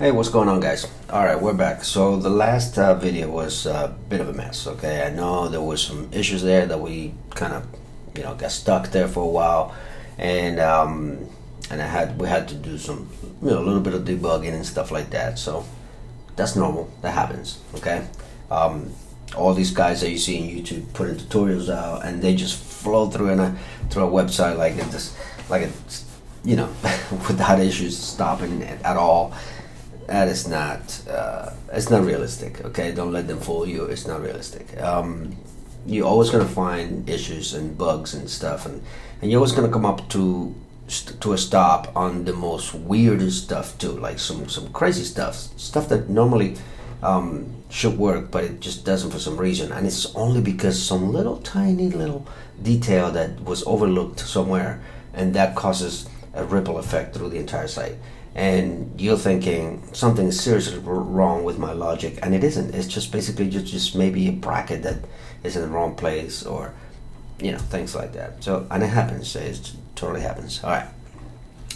Hey, what's going on, guys? All right, we're back. So the last video was a bit of a mess. Okay, I know there was some issues there that we kind of, got stuck there for a while, and we had to do some, a little bit of debugging and stuff like that. So that's normal. That happens. Okay. All these guys that you see on YouTube putting tutorials out, and they just flow through a website without issues stopping at all. That is not it's not realistic. Okay, don't let them fool you. It's not realistic. You're always going to find issues and bugs and stuff, and you're always going to come up to a stop on the most weirdest stuff too, like some crazy stuff that normally should work, but it just doesn't for some reason, and it's only because some tiny little detail that was overlooked somewhere, and that causes a ripple effect through the entire site. And you're thinking something is seriously wrong with my logic, and it isn't. It's just basically just maybe a bracket that is in the wrong place, or things like that. So, and it happens. It totally happens. All right.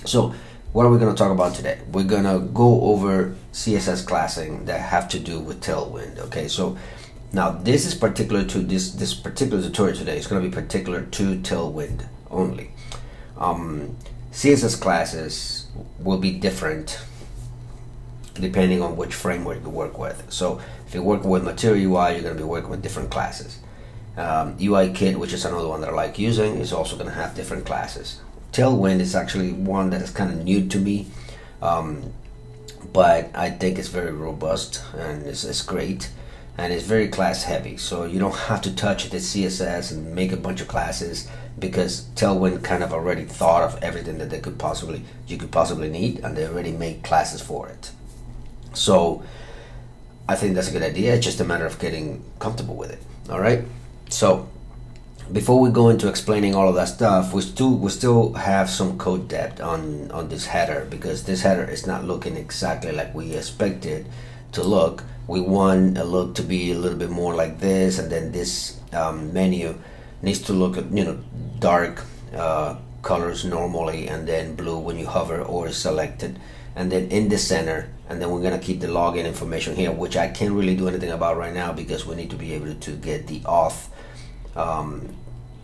So what are we going to talk about today? We're going to go over CSS classing that have to do with Tailwind. Okay, so now this is particular to this particular tutorial today. It's going to be particular to Tailwind only. CSS classes will be different depending on which framework you work with. So if you're working with Material UI, you're going to be working with different classes. UI Kit, which is another one that I like using, is also going to have different classes. Tailwind is actually one that is kind of new to me, but I think it's very robust, and it's great, and it's very class heavy. So you don't have to touch the CSS and make a bunch of classes, because Tailwind kind of already thought of everything that you could possibly need, and they already made classes for it. So I think that's a good idea. It's just a matter of getting comfortable with it. All right. So before we go into explaining all of that stuff, we still have some code depth on this header, because this header is not looking exactly like we expected to look. We want a look to be a little bit more like this, and then this menu needs to look at dark colors normally, and then blue when you hover or select it, and then in the center. And then we're going to keep the login information here, which I can't really do anything about right now, because we need to be able to get the auth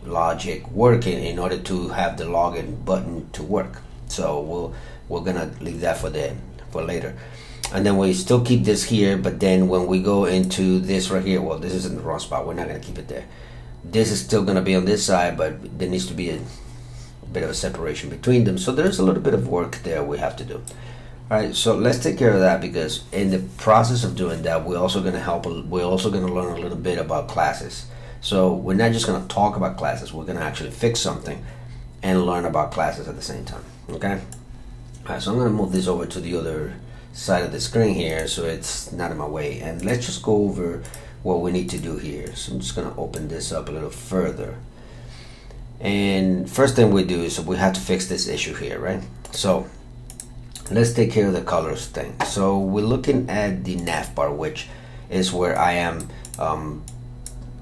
logic working in order to have the login button to work. So we're gonna leave that for later. And then we still keep this here, but then when we go into this right here, well, this is in the wrong spot. We're not gonna keep it there. This is still gonna be on this side, but there needs to be a bit of a separation between them. So there's a little bit of work there we have to do. All right, so let's take care of that, because in the process of doing that, we're also gonna learn a little bit about classes. So we're not just going to talk about classes, we're going to actually fix something and learn about classes at the same time. Okay? All right, so I'm going to move this over to the other side of the screen here, so it's not in my way. And let's just go over what we need to do here. So I'm just going to open this up a little further. And first thing we do is we have to fix this issue here, right? So let's take care of the colors thing. So we're looking at the navbar, which is where I am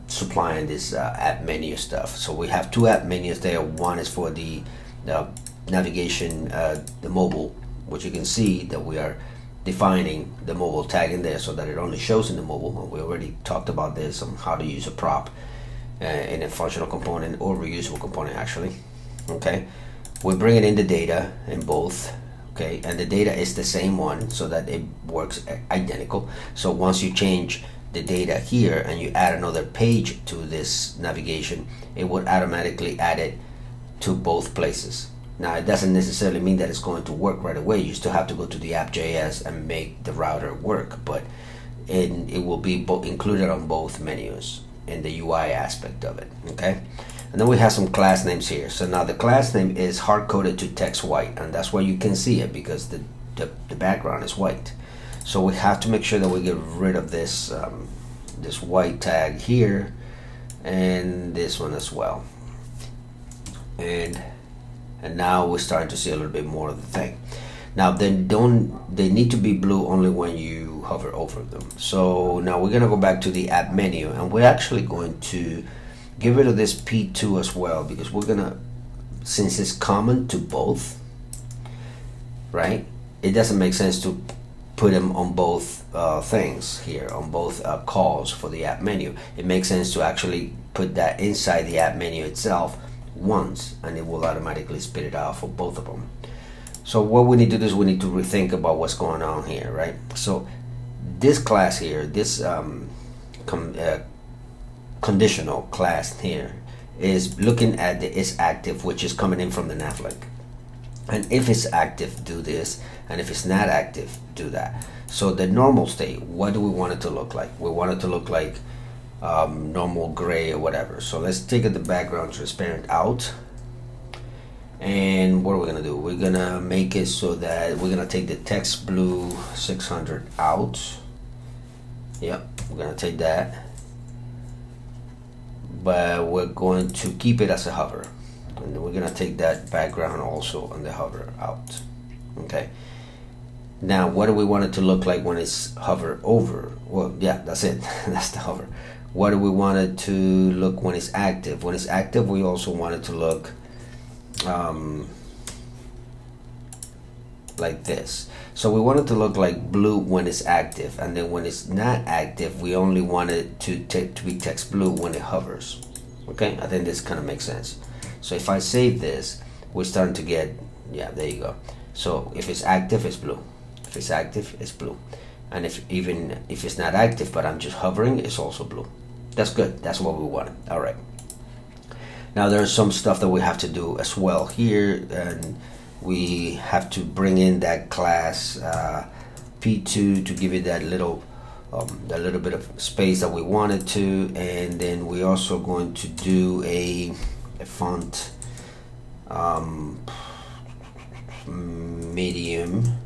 supplying this app menu stuff. So we have two app menus there. One is for the navigation, the mobile, which you can see that we are defining the mobile tag in there so that it only shows in the mobile. And we already talked about this on how to use a prop in a functional component or reusable component, actually. Okay, we're bringing in the data in both. Okay, and the data is the same one, so that it works identical. So once you change the data here and you add another page to this navigation, it would automatically add it to both places. Now, it doesn't necessarily mean that it's going to work right away. You still have to go to the app.js and make the router work, but it will be included on both menus in the UI aspect of it. Okay, and then we have some class names here. So now the class name is hard-coded to text white, and that's why you can see it, because the background is white. So we have to make sure that we get rid of this this white tag here, and this one as well. And now we're starting to see a little bit more of the thing. Now they need to be blue only when you hover over them. So now we're gonna go back to the app menu, and we're actually going to get rid of this P2 as well, because we're gonna, since it's common to both, right? It doesn't make sense to put them on both things here, on both calls for the app menu. It makes sense to actually put that inside the app menu itself once, and it will automatically spit it out for both of them. So what we need to do is we need to rethink about what's going on here, right? So this class here, this conditional class here, is looking at the is active, which is coming in from the nav link. And if it's active, do this, and if it's not active, do that. So the normal state, what do we want it to look like? We want it to look like normal gray or whatever. So let's take the background transparent out. And what are we gonna do? We're gonna make it so that we're gonna take the text blue 600 out. Yep, we're gonna take that, but we're going to keep it as a hover, and we're gonna take that background also on the hover out. Okay, now what do we want it to look like when it's hover over? Well, yeah, that's it. That's the hover. What do we want it to look when it's active? When it's active, we also want it to look like this. So we want it to look like blue when it's active, and then when it's not active, we only want it to be text blue when it hovers. Okay, I think this kind of makes sense. So if I save this, we're starting to get, yeah, there you go. So if it's active, it's blue. If it's active, it's blue. And even if it's not active, but I'm just hovering, it's also blue. That's good. That's what we want. All right. Now there's some stuff that we have to do as well here, and we have to bring in that class P2 to give it that little bit of space that we wanted to, and then we're also going to do a font medium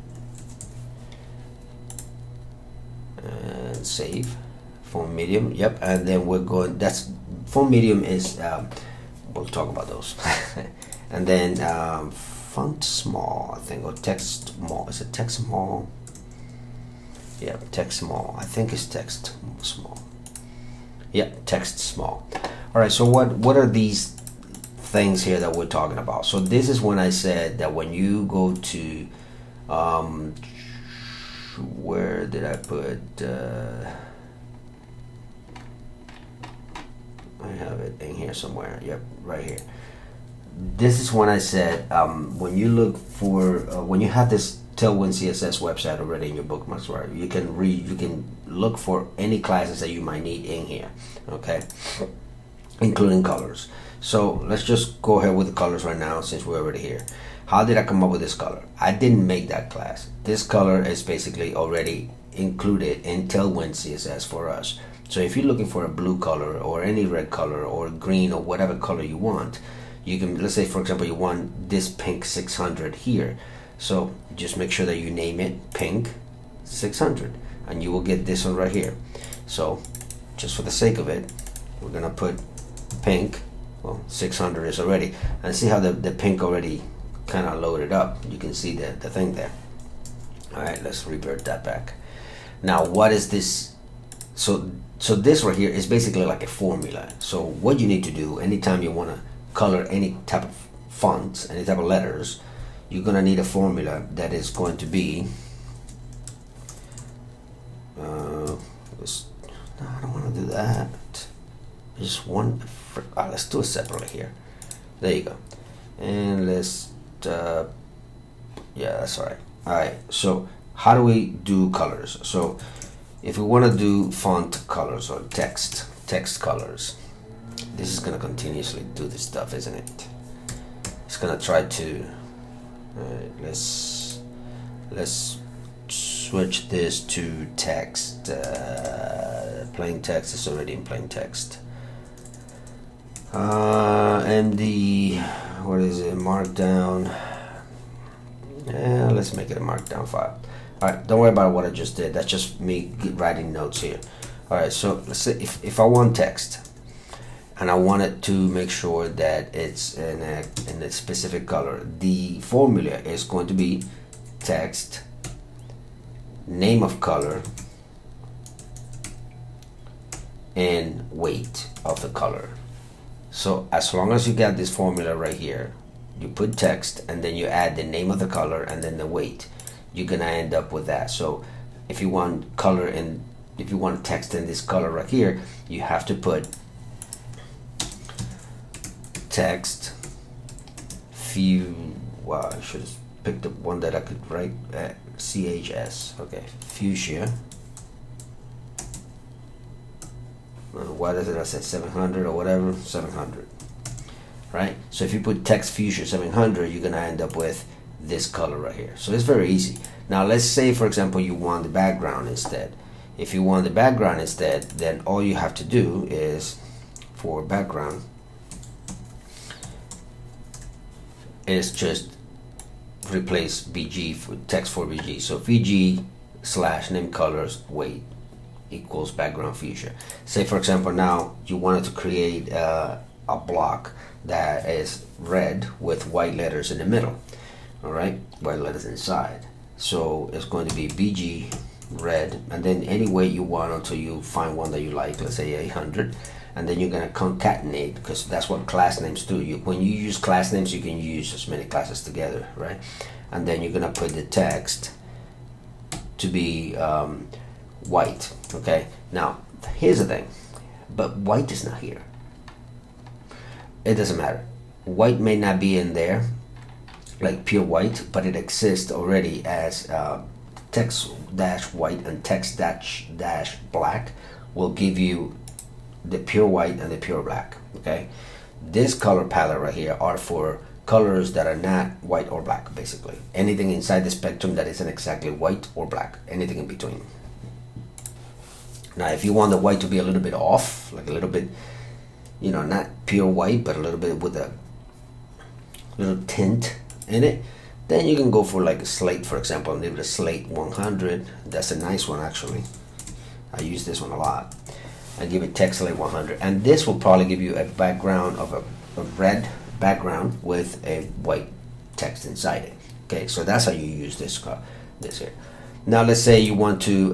and save font medium. Yep, and then we're going. That's font medium is. We'll talk about those. And then font small, I think, or text small. Is it text small? Yeah, text small. I think it's text small. Yeah, text small. All right. So what are these things here that we're talking about? So this is when I said that when you go to where did I put? I have it in here somewhere. Yep, right here. This is when I said when you look for when you have this Tailwind CSS website already in your bookmarks, right? You can look for any classes that you might need in here, okay, including colors. So let's just go ahead with the colors right now since we're already here. How did I come up with this color? I didn't make that class. This color is basically already included in Tailwind CSS for us. So if you're looking for a blue color or any red color or green or whatever color you want, you can, let's say for example you want this pink 600 here. So just make sure that you name it pink 600 and you will get this one right here. So just for the sake of it, we're gonna put pink, well 600 is already, and see how the pink already kind of loaded up. You can see the thing there. All right, let's revert that back. Now what is this? So this right here is basically like a formula. So what you need to do anytime you want to color any type of fonts, any type of letters, you're gonna need a formula that is going to be no, I don't want to do that. Just one. Let's do it separately here. There you go. And let's yeah, that's all right. All right, so how do we do colors? So if we want to do font colors or text colors, this is gonna continuously do this stuff, isn't it? It's gonna try to let's switch this to text. Plain text is already in plain text. And the what is it, markdown? Yeah, let's make it a markdown file. Alright, don't worry about what I just did. That's just me writing notes here. Alright, so let's say if I want text and I want it to make sure that it's in a specific color, the formula is going to be text, name of color, and weight of the color. So as long as you got this formula right here, you put text and then you add the name of the color and then the weight, you're gonna end up with that. So if you want color and if you want text in this color right here, you have to put text well, I should have picked the one that I could write CHS. Okay, fuchsia. Why does it I said 700 or whatever, 700, right? So if you put text fuchsia 700, you're gonna end up with this color right here. So it's very easy. Now let's say, for example, you want the background instead. If you want the background instead, then all you have to do is, for background, is just replace BG for text for BG. So VG / name colors weight equals background fuchsia. Say for example, now you wanted to create a block that is red with white letters in the middle. All right, white letters inside. So it's going to be BG red, and then any way you want until you find one that you like. Let's say 800. And then you're going to concatenate, because that's what class names do. When you use class names, you can use as many classes together, right? And then you're going to put the text to be white. Okay, now here's the thing, but white is not here. It doesn't matter. White may not be in there, like pure white, but it exists already as text dash white, and text dash black will give you the pure white and the pure black. Okay, this color palette right here are for colors that are not white or black. Basically anything inside the spectrum that isn't exactly white or black, anything in between. Now if you want the white to be a little bit off, like a little bit, you know, not pure white, but a little bit with a little tint in it, then you can go for like a slate, for example, and leave it a slate 100. That's a nice one actually. I use this one a lot. I give it text slate 100, and this will probably give you a background of a red background with a white text inside it. Okay, so that's how you use this here. Now let's say you want to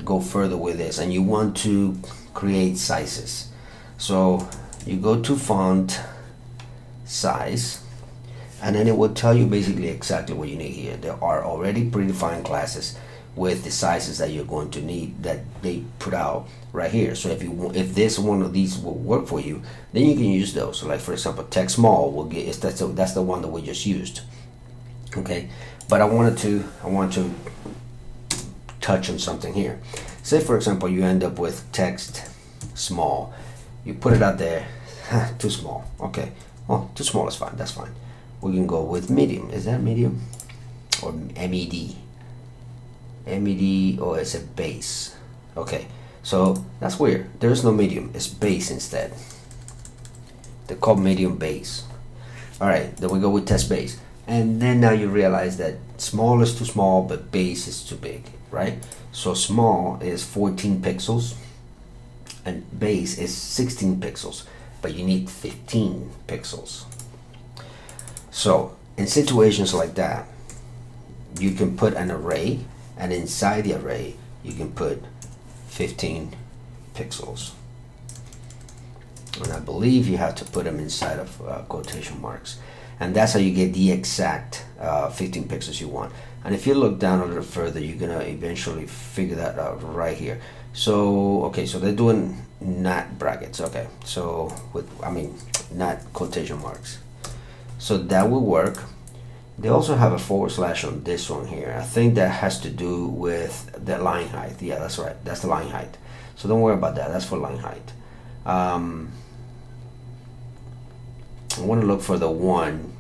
go further with this, and you want to create sizes. So you go to font size, and then it will tell you basically exactly what you need here. There are already predefined classes with the sizes that you're going to need, that they put out right here. So if this one of these will work for you, then you can use those. So like for example, text small will get, that's the one that we just used. Okay, but I want to touch on something here. Say for example, you end up with text small, you put it out there, too small. Okay, well, too small is fine, that's fine. We can go with medium. Is that medium or MED? MED, or it's a base. Okay, so that's weird. There's no medium, it's base instead. They're called medium base. All right, then we go with test base, and then now you realize that small is too small, but base is too big, right? So small is 14 pixels, and base is 16 pixels, but you need 15 pixels. So in situations like that, you can put an array, and inside the array you can put 15 pixels, and I believe you have to put them inside of quotation marks, and that's how you get the exact 15 pixels you want. And if you look down a little further, you're gonna eventually figure that out right here. So okay, so they're doing not brackets. Okay, so not quotation marks, so that will work. They also have a / on this one here. I think that has to do with the line height. Yeah, that's right. That's the line height. So don't worry about that. That's for line height. I want to look for the one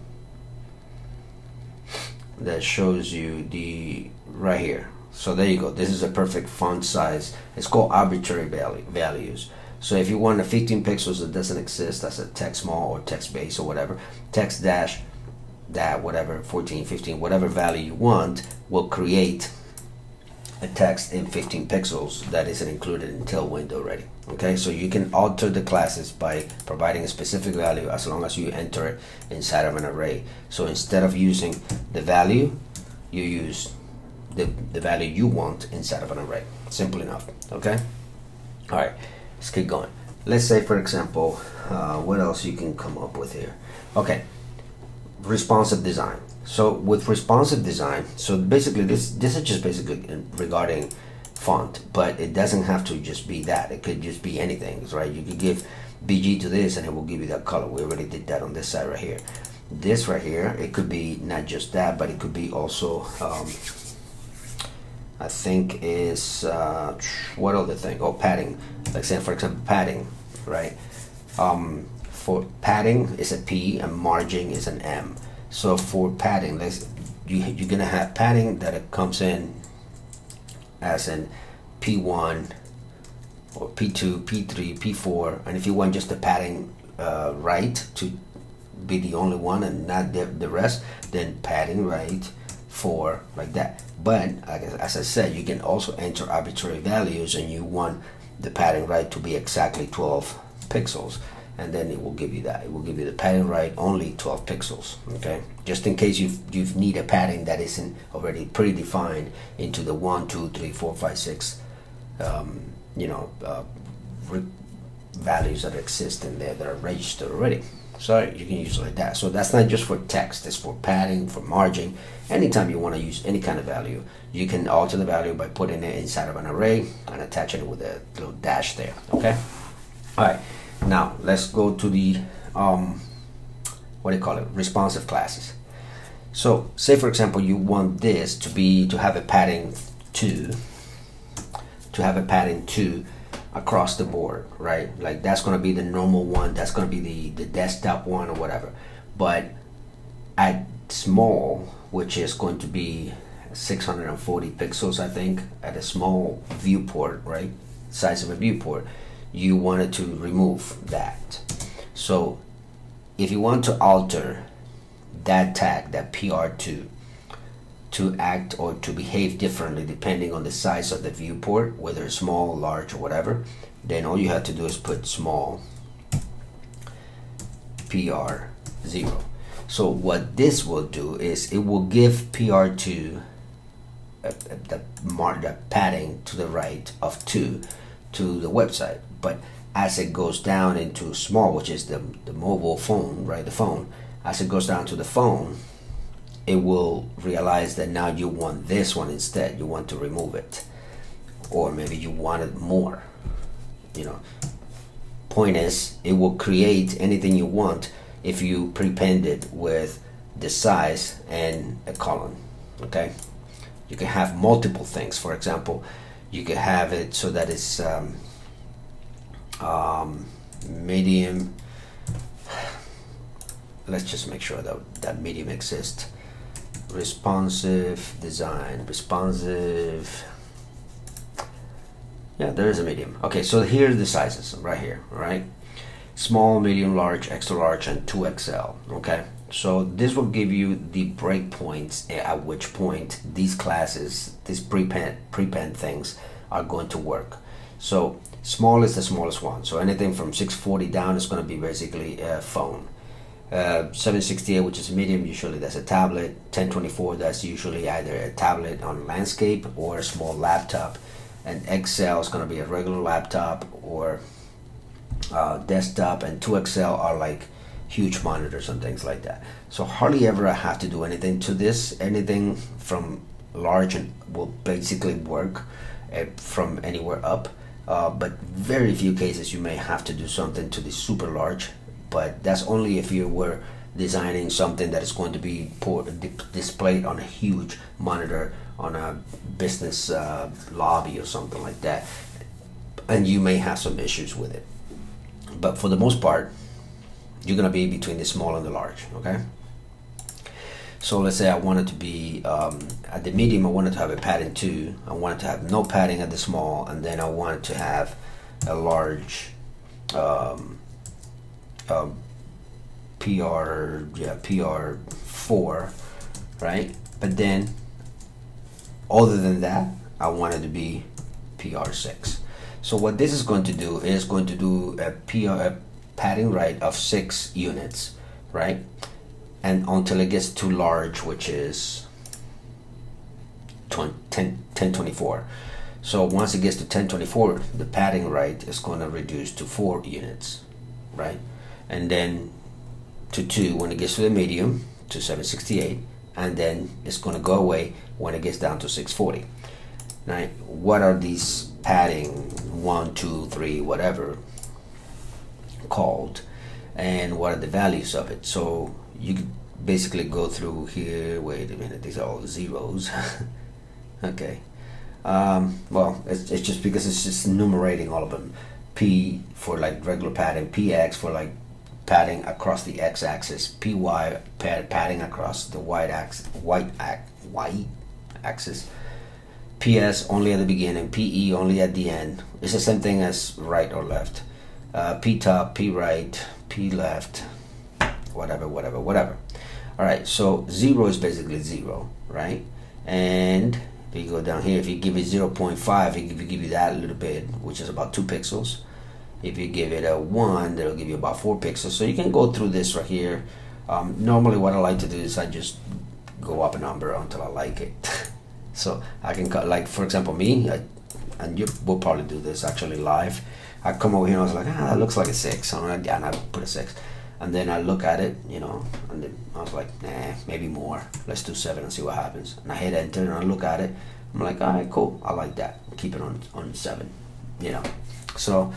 that shows you the right here. So there you go. This is a perfect font size. It's called arbitrary values. So if you want a 15 pixels that doesn't exist, that's a text small or text base or whatever, text dash that whatever 14, 15, whatever value you want will create a text in 15 pixels that isn't included in Tailwind already. Okay, so you can alter the classes by providing a specific value as long as you enter it inside of an array. So instead of using the value, you use the value you want inside of an array. Simple enough. Okay, all right, let's keep going. Let's say for example, what else you can come up with here. Okay, responsive design. So with responsive design, so basically this is just basically regarding font, but it doesn't have to just be that. It could just be anything, right? You could give BG to this and it will give you that color. We already did that on this side right here. This right here, it could be not just that, but it could be also I think is what other thing? Oh, padding. Like say for example padding, right? For padding is a P and margin is an M. So for padding, you're gonna have padding that it comes in as in P1 or P2, P3, P4, and if you want just the padding right to be the only one and not the rest, then padding right 4 like that. But as I said, you can also enter arbitrary values and you want the padding right to be exactly 12 pixels, and then it will give you that. It will give you the padding right only 12 pixels. Okay, just in case you need a padding that isn't already predefined into the 1, 2, 3, 4, 5, 6 values that exist in there that are registered already. So you can use it like that. So that's not just for text, it's for padding, for margin. Anytime you want to use any kind of value, you can alter the value by putting it inside of an array and attaching it with a little dash there. Okay. All right. Now let's go to the what do you call it? Responsive classes. So say for example you want this to have a padding 2, across the board, right? Like that's going to be the normal one, that's going to be the desktop one or whatever. But at small, which is going to be 640 pixels, I think, at a small viewport, right? Size of a viewport, you wanted to remove that. So if you want to alter that tag, that PR2, to act or to behave differently depending on the size of the viewport, whether it's small, large, or whatever, then all you have to do is put small PR0. So what this will do is it will give PR2 the padding to the right of 2 to the website, but as it goes down into small, which is the mobile phone, right, the phone, as it goes down to the phone, it will realize that now you want this one instead. You want to remove it, or maybe you wanted more. Point is, it will create anything you want if you prepend it with the size and a column. Okay, you can have multiple things. For example, you could have it so that it's medium. Let's just make sure that medium exists. Responsive design, responsive. Yeah, there is a medium. Okay, so here are the sizes right here, right? Small, medium, large, extra large, and 2XL. Okay, so this will give you the breakpoints at which point these classes, these prepend things are going to work. So small is the smallest one. So anything from 640 down is going to be basically a phone. 768, which is medium, usually that's a tablet. 1024, that's usually either a tablet on landscape or a small laptop. And XL is going to be a regular laptop or desktop, and 2XL are like huge monitors and things like that. So hardly ever I have to do anything to this. Anything from large will basically work from anywhere up, but very few cases you may have to do something to the super large. But that's only if you were designing something that is going to be displayed on a huge monitor on a business lobby or something like that, and you may have some issues with it. But for the most part, you're going to be between the small and the large. Okay, so let's say I wanted to be at the medium, I wanted to have a padding 2, I wanted to have no padding at the small, and then I wanted to have a large PR4, right? But then other than that, I wanted to be PR6. So what this is going to do is going to do a padding right of 6 units, right? And until it gets too large, which is 1024. So once it gets to 1024, the padding right is going to reduce to 4 units, right? And then to 2 when it gets to the medium, to 768, and then it's going to go away when it gets down to 640. right? What are these padding 1, 2, 3, whatever called, and what are the values of it? So you could basically go through here. Wait a minute, these are all zeros. Okay. Well, it's just because it's just enumerating all of them. P for like regular padding, PX for like padding across the x-axis, PY padding across the y axis, PS only at the beginning, PE only at the end. It's the same thing as right or left. P top, P right, P left, whatever. All right, so 0 is basically 0, right? And if you go down here, if you give it 0.5, it will give you that little bit, which is about 2 pixels. If you give it a 1, that'll give you about 4 pixels. So you can go through this right here. Normally what I like to do is I just go up a number until I like it. So I can cut, like for example me, and you will probably do this actually live. I come over here and I was like, that looks like a 6, and I put a 6. And then I look at it, you know, and then I was like, nah, maybe more. Let's do 7 and see what happens. And I hit enter and I look at it. I'm like, all right, cool. I like that. Keep it on 7, you know. So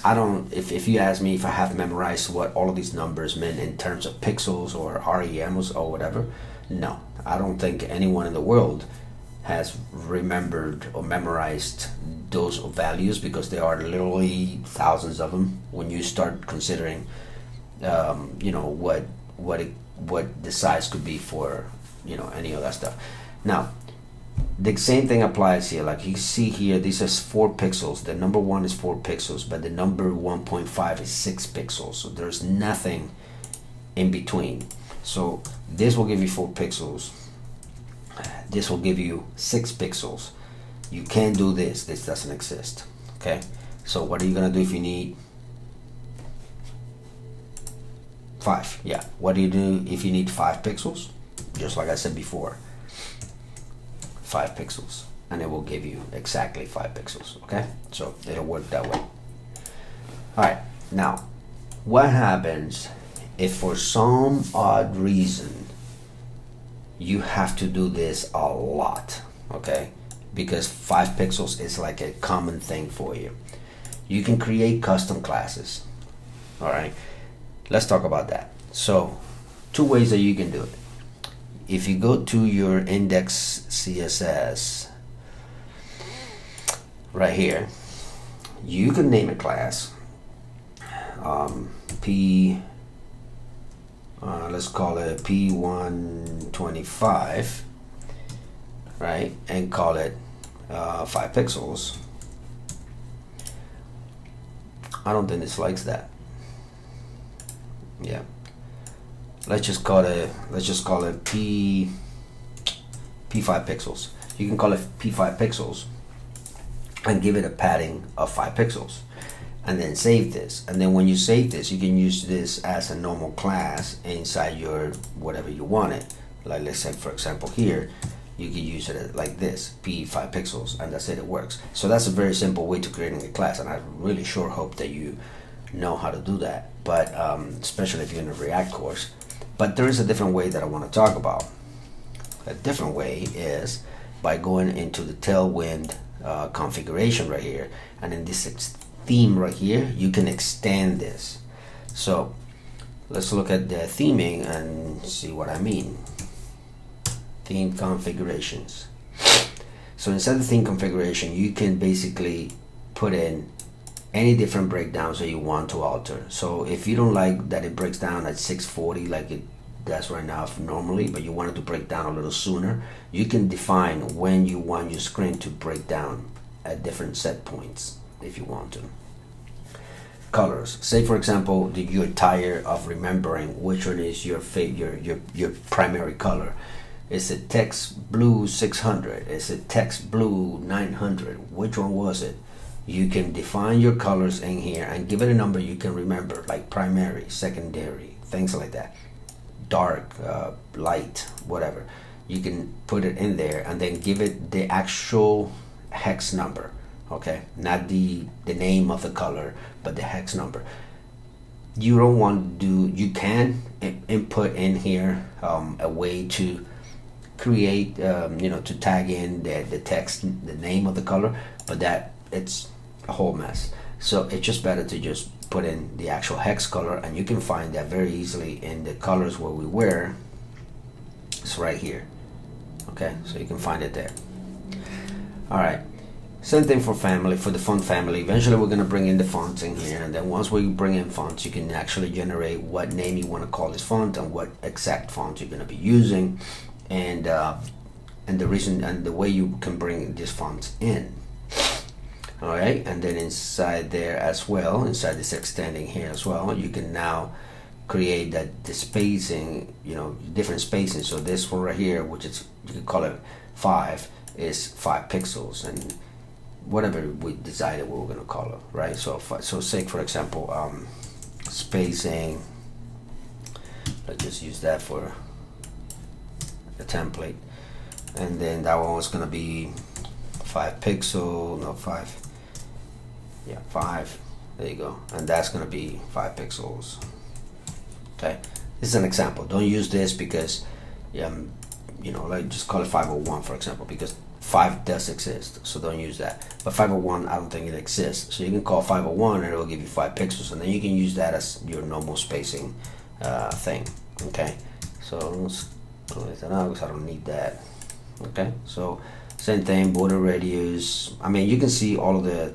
I don't, if you ask me if I have memorized what all of these numbers meant in terms of pixels or REMs or whatever, no. I don't think anyone in the world has remembered or memorized those values, because there are literally thousands of them when you start considering you know, what the size could be for, you know, any of that stuff. Now the same thing applies here. Like you see here, this is 4 pixels. The number 1 is 4 pixels, but the number 1.5 is 6 pixels. So there's nothing in between. So this will give you 4 pixels. This will give you 6 pixels. You can't do this. This doesn't exist. Okay. So what are you gonna do if you need 5? Yeah. What do you do if you need 5 pixels? Just like I said before, 5 pixels, and it will give you exactly 5 pixels. Okay, so it'll work that way. All right, now what happens if for some odd reason you have to do this a lot? Okay, because 5 pixels is like a common thing for you. You can create custom classes. All right, let's talk about that. So 2 ways that you can do it. If you go to your index CSS right here, you can name a class let's call it P125, right, and call it 5 pixels. I don't think this likes that. Yeah, let's just call it P5 pixels. You can call it P5 pixels and give it a padding of 5 pixels, and then save this. And then when you save this, you can use this as a normal class inside your whatever you want it. Like let's say for example here, you can use it like this, P5 pixels, and that's it. It works. So that's a very simple way to creating a class, and I really sure hope that you know how to do that. But especially if you're in a React course. But there is a different way that I want to talk about. A different way is by going into the Tailwind configuration right here, and in this theme right here, you can extend this. So let's look at the theming and see what I mean. Theme configurations. So inside the theme configuration, you can basically put in any different breakdowns that you want to alter. So if you don't like that it breaks down at 640 like it does right now normally, but you want it to break down a little sooner, you can define when you want your screen to break down at different set points if you want to. Colors. Say for example that you're tired of remembering which one is your primary color. Is it text blue 600? Is it text blue 900? Which one was it? You can define your colors in here and give it a number you can remember, like primary, secondary, things like that. Dark, light, whatever. You can put it in there and then give it the actual hex number. Okay, not the name of the color, but the hex number. You don't want to do, you can input in here a way to create, you know, to tag in the text, the name of the color, but that it's a whole mess. So it's just better to just put in the actual hex color, and you can find that very easily in the colors where we were. It's right here. Okay, so you can find it there. All right, same thing for family, for the font family. Eventually we're going to bring in the fonts in here, and then once we bring in fonts, you can actually generate what name you want to call this font and what exact font you're going to be using, and the reason and the way you can bring these fonts in. All right, and then inside there as well, inside this extending here as well, you can now create that the spacing, you know, different spacing. So this one right here, which is, you can call it 5, is 5 pixels, and whatever we decided we were going to call it, right? So say for example, spacing, let's just use that for a template, and then that one was going to be 5 pixel, no 5, yeah, 5, there you go, and that's going to be 5 pixels. Okay, this is an example. Don't use this because you know, like just call it 501 for example, because 5 does exist, so don't use that. But 501, I don't think it exists, so you can call 501 and it will give you 5 pixels, and then you can use that as your normal spacing thing. Okay, so let's close that out because I don't need that. Okay, so same thing, border radius. I mean, you can see all of the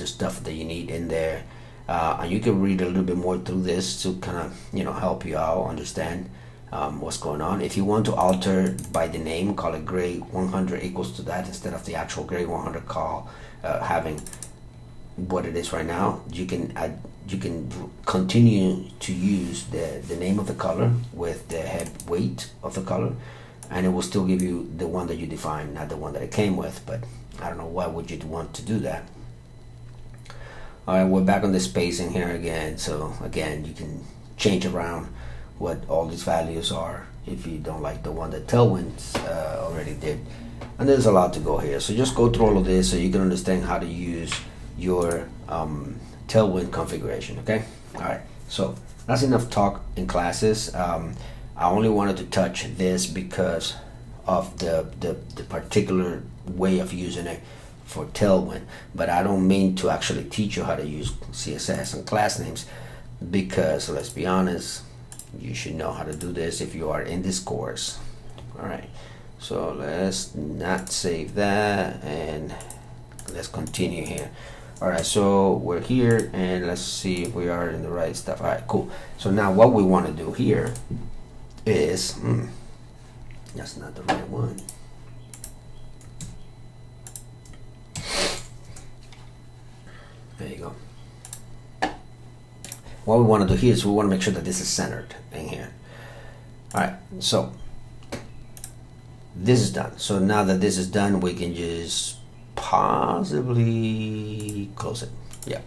stuff that you need in there, and you can read a little bit more through this to kind of, you know, help you out understand what's going on. If you want to alter by the name, call it gray 100 equals to that instead of the actual gray 100 call, having what it is right now. You can add, you can continue to use the name of the color with the head weight of the color, and it will still give you the one that you define, not the one that it came with. But I don't know why would you want to do that. All right, we're back on the spacing here again. So again, you can change around what all these values are if you don't like the one that Tailwind already did. And there's a lot to go here, so just go through all of this so you can understand how to use your Tailwind configuration. Okay, all right, so that's enough talk in classes. I only wanted to touch this because of the particular way of using it for Tailwind, but I don't mean to actually teach you how to use CSS and class names, because let's be honest, you should know how to do this if you are in this course. All right, so let's not save that and let's continue here. All right, so we're here and let's see if we are in the right stuff. All right, cool. So now what we want to do here is that's not the right one. There you go. What we want to do here is we want to make sure that this is centered in here. All right, so this is done. So now that this is done, we can just possibly close it. Yeah.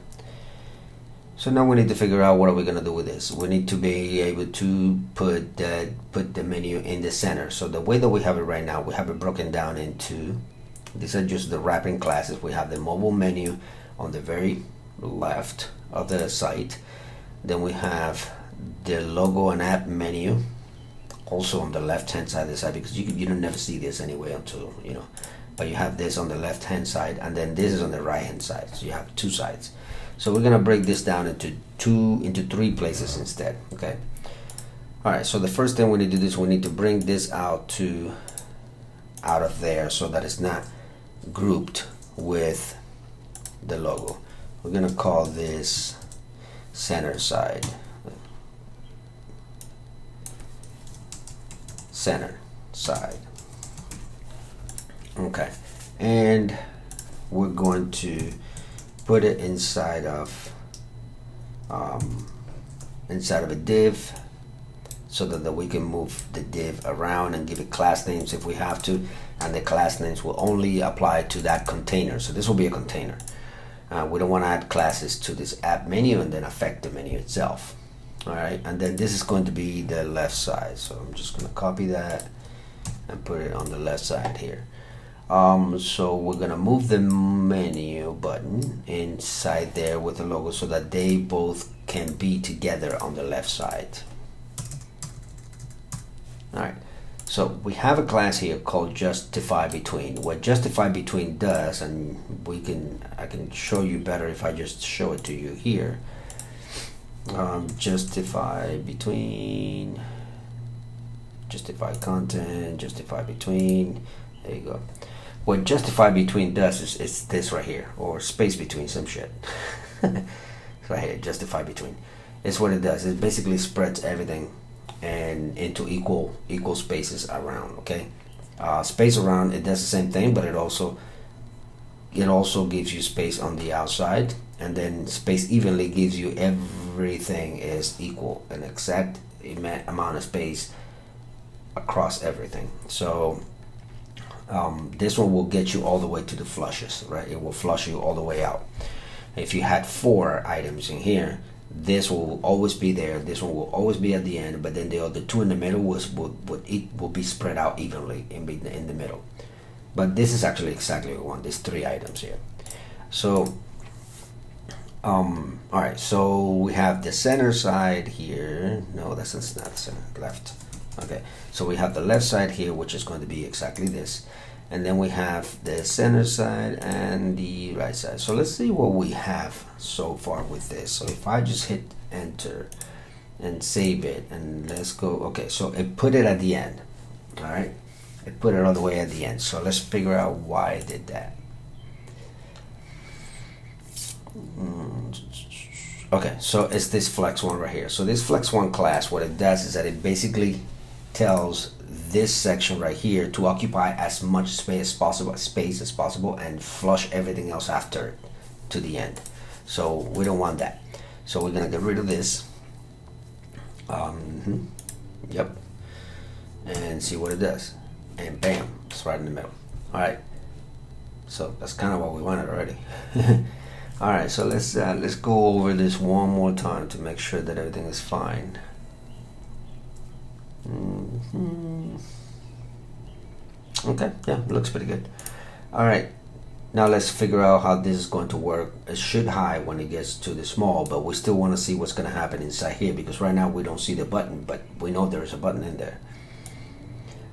So now we need to figure out what are we going to do with this. We need to be able to put the menu in the center. So the way that we have it right now, we have it broken down into, these are just the wrapping classes. We have the mobile menu on the very left of the site. Then we have the logo and app menu also on the left hand side of the site, because you don't never see this anyway until, you know, but you have this on the left hand side, and then this is on the right hand side, so you have 2 sides. So we're gonna break this down into 3 places instead. Okay, all right, so the first thing we need to do is we need to bring this out of there so that it's not grouped with the logo. We're gonna call this center side. Center side. Okay, and we're going to put it inside of a div, so that we can move the div around and give it class names if we have to, and the class names will only apply to that container. So this will be a container. We don't want to add classes to this app menu and then affect the menu itself. All right, and then this is going to be the left side. So I'm just going to copy that and put it on the left side here. So we're going to move the menu button inside there with the logo so that they both can be together on the left side. All right, So we have a class here called justify between. What justify between does, and I can show you better if I just show it to you here. Justify between, justify content, justify between. There you go. What justify between does is this right here, or space between, some shit. Right here, justify between. It's what it does. It basically spreads everything and into equal spaces around. Okay, space around, it does the same thing, but it also gives you space on the outside, and then space evenly gives you everything is equal, an exact amount of space across everything. So this one will get you all the way to the flushes, right? It will flush you all the way out. If you had 4 items in here, this will always be there, this one will always be at the end, but then the other 2 in the middle will be spread out evenly in the middle. But this is actually exactly what we want, these 3 items here. So alright, so we have the center side here. No, that's not the center, left. Okay, so we have the left side here, which is going to be exactly this, and then we have the center side and the right side. So let's see what we have so far with this. So if I just hit enter and save it, and let's go. Okay, so it put it at the end. All right, it put it all the way at the end. So let's figure out why it did that. Okay, so it's this flex one right here. So this flex one class, what it does is that it basically tells this section right here to occupy as much space as possible and flush everything else after it to the end. So we don't want that. So we're gonna get rid of this. Yep. And see what it does. And bam, it's right in the middle. All right. So that's kind of what we wanted already. All right. So let's go over this one more time to make sure that everything is fine. Okay, yeah, it looks pretty good. All right, now let's figure out how this is going to work. It should hide when it gets to the small, but we still want to see what's going to happen inside here, because right now we don't see the button, but we know there is a button in there.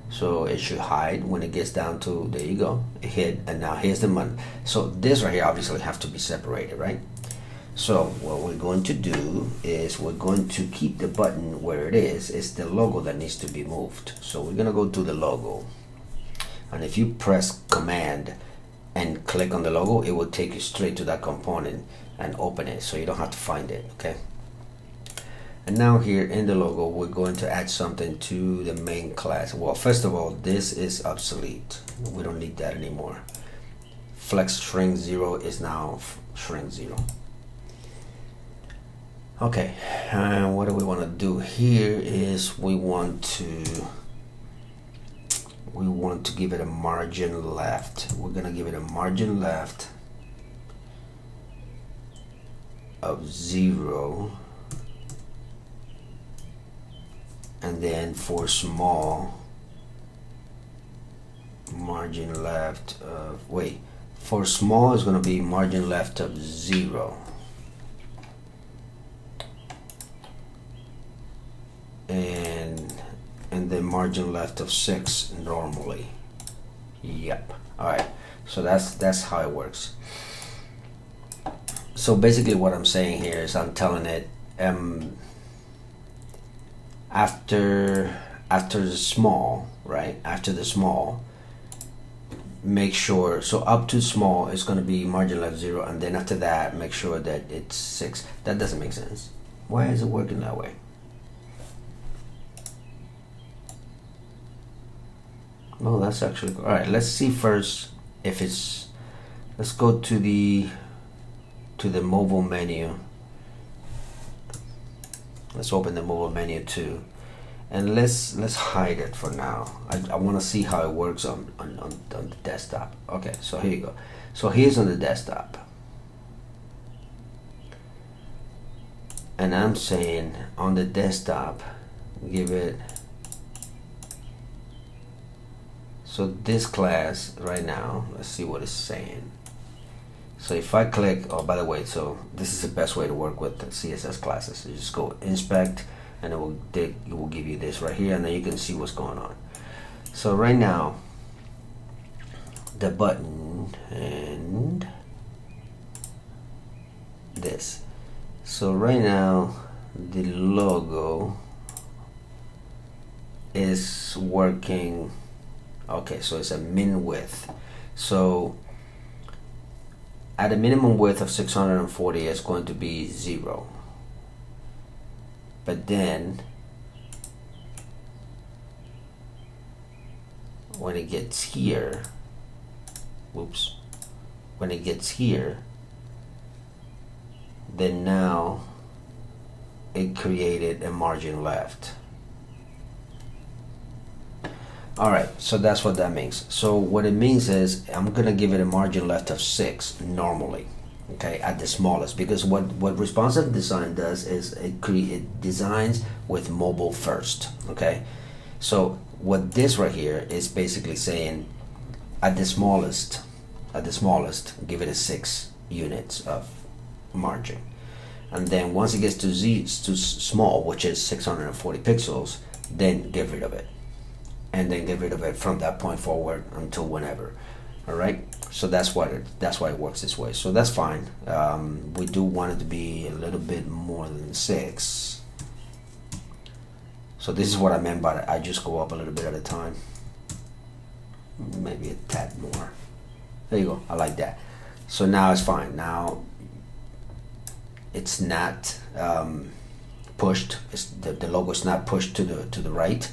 So it should hide when it gets down to, there you go, it hid, and now here's the button. So this right here obviously have to be separated, right? So what we're going to do is we're going to keep the button where it is. It's the logo that needs to be moved. So we're gonna go to the logo, and if you press command and click on the logo, it will take you straight to that component and open it, so you don't have to find it. Okay, and now here in the logo we're going to add something to the main class. Well, first of all, this is obsolete. We don't need that anymore. Flex shrink 0 is now shrink 0. Okay, and what do we want to do here is we want to give it a margin left. We're gonna give it a margin left of 0, and then for small, margin left of, for small is gonna be margin left of 0. And then margin left of 6 normally. Yep. All right, so that's how it works. So basically what I'm saying here is I'm telling it after the small, right, after the small, make sure, so up to small is going to be margin left 0, and then after that make sure that it's 6. That doesn't make sense. Why is it working that way? Oh, that's actually cool. All right, let's see first if it's, let's go to the mobile menu. Let's open the mobile menu too, and let's hide it for now. I want to see how it works on the desktop. Okay, so here you go. So here's on the desktop, and I'm saying on the desktop, give it. So this class right now, let's see what it's saying. So if I click, oh, by the way, so this is the best way to work with the CSS classes. You just go inspect, and it will give you this right here, and then you can see what's going on. So right now, the button and this. So right now, the logo is working. Okay, so it's a min width. So at a minimum width of 640, it's going to be 0. But then when it gets here, whoops, when it gets here, then now it created a margin left. Alright, so that's what that means. So what it means is I'm gonna give it a margin left of 6 normally, okay, at the smallest, because what responsive design does is it designs with mobile first, okay. So what this right here is basically saying at the smallest, give it a 6 units of margin, and then once it gets to too small, which is 640 pixels, then get rid of it. And then get rid of it from that point forward until whenever. All right, so that's why it works this way. So that's fine. We do want it to be a little bit more than 6. So this is what I meant by I just go up a little bit at a time, maybe a tad more. There you go. I like that. So now it's fine. Now it's not pushed. The logo is not pushed to the right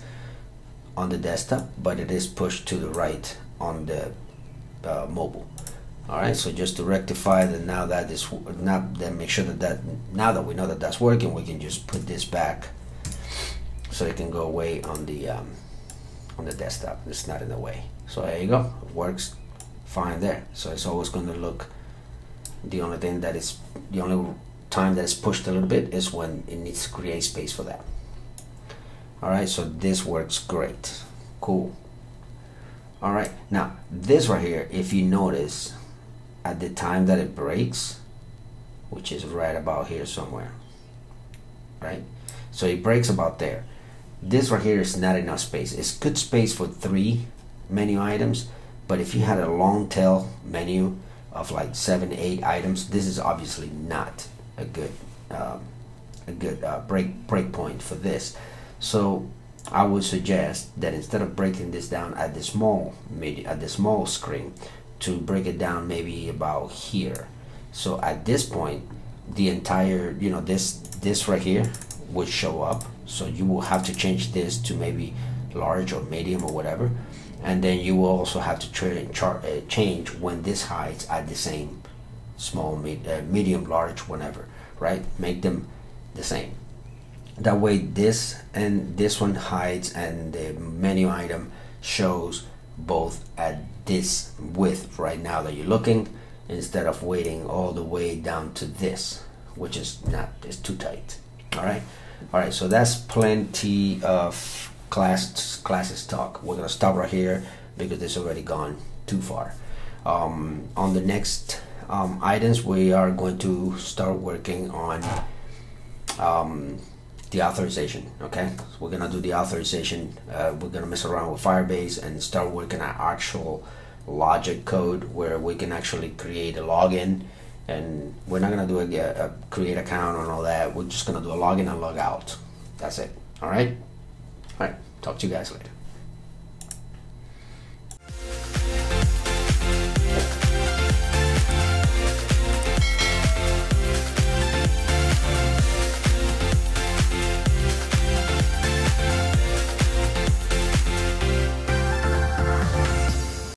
on the desktop, but it is pushed to the right on the mobile. All right, so just to rectify that, now that this, make sure that now that we know that that's working, we can just put this back so it can go away on the desktop. It's not in the way. So there you go. It works fine there. So it's always going to look. The only time that it's pushed a little bit is when it needs to create space for that. Alright, so this works great. Cool. Alright, now this right here, if you notice, at the time that it breaks, which is right about here somewhere, right? So it breaks about there. This right here is not enough space. It's good space for 3 menu items, but if you had a long tail menu of like 7, 8 items, this is obviously not a good break point for this. So I would suggest that instead of breaking this down at the small screen, to break it down maybe about here. So at this point, the entire, this right here would show up. So you will have to change this to maybe large or medium or whatever, and then you will also have to change when this hides at the same small, medium, large, whatever, right? Make them the same. That way this and this one hides and the menu item shows both at this width right now that you're looking, instead of waiting all the way down to this, which is too tight. Alright, so that's plenty of classes talk. We're gonna stop right here because it's already gone too far. On the next items, we are going to start working on the authorization. Okay, so we're gonna do the authorization. We're gonna mess around with Firebase and start working at actual logic code where we can actually create a login, and we're not gonna do a create account and all that. We're just gonna do a login and log out. That's it. All right, talk to you guys later.